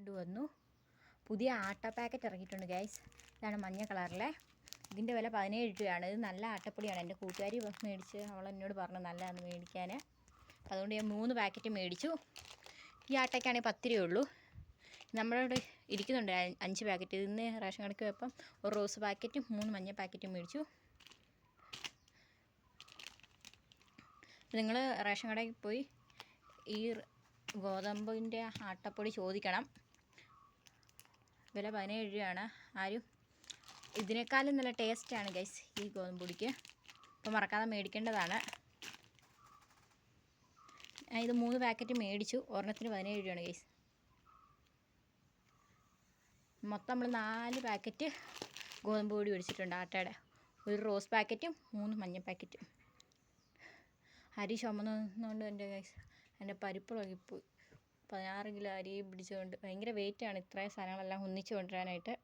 കൊണ്ടുവന്നു. പുതിയ ആട്ട പാക്കറ്റ് ഇറങ്ങിയിട്ടുണ്ട് ഗൈസ്. ഇതാണ് മഞ്ഞ കളറിലെ. ഇതിൻ്റെ വില 17 രൂപയാണ്. ഇത് നല്ല ആട്ടപ്പൊടിയാണ്. എൻ്റെ കൂട്ടുകാരി മേടിച്ച് അവൾ എന്നോട് പറഞ്ഞു നല്ലതാണ് മേടിക്കാൻ. അതുകൊണ്ട് ഞാൻ 3 പാക്കറ്റ് മേടിച്ചു. ഈ ആട്ടയ്ക്കാണെങ്കിൽ 10 രൂപയുള്ളൂ. നമ്മളോട് ഇരിക്കുന്നുണ്ട് 5 പാക്കറ്റ്. ഇന്ന് റേഷൻ കടയ്ക്ക് പോയപ്പം ഒരു റോസ് പാക്കറ്റും 3 മഞ്ഞ പാക്കറ്റും മേടിച്ചു. നിങ്ങൾ റേഷൻ കടയിൽ പോയി ഈ ഗോതമ്പിൻ്റെ ആട്ടപ്പൊടി ചോദിക്കണം. വില 17 രൂപയാണ്. ആരും ഇതിനേക്കാളും നല്ല ടേസ്റ്റാണ് ഗൈസ് ഈ ഗോതമ്പ് പൊടിക്ക്. അപ്പോൾ മറക്കാതെ മേടിക്കേണ്ടതാണ്. ഇത് 3 പാക്കറ്റ് മേടിച്ചു. ഒരെണ്ണത്തിന് 17 രൂപയാണ് ഗൈസ്. മൊത്തം നമ്മൾ 4 പാക്കറ്റ് ഗോതമ്പ് പൊടി മേടിച്ചിട്ടുണ്ട് ആട്ടയുടെ. ഒരു റോസ് പാക്കറ്റും 3 മഞ്ഞ പാക്കറ്റും. അരി ചുമന്നുകൊണ്ട് എൻ്റെ പരിപ്പ് ഇളകിപ്പോയി. 16 കിലോ അരി പിടിച്ചുകൊണ്ട് ഭയങ്കര വെയിറ്റാണ് ഇത്രയും സാധനങ്ങളെല്ലാം ഒന്നിച്ച് കൊണ്ടുവരാനായിട്ട്.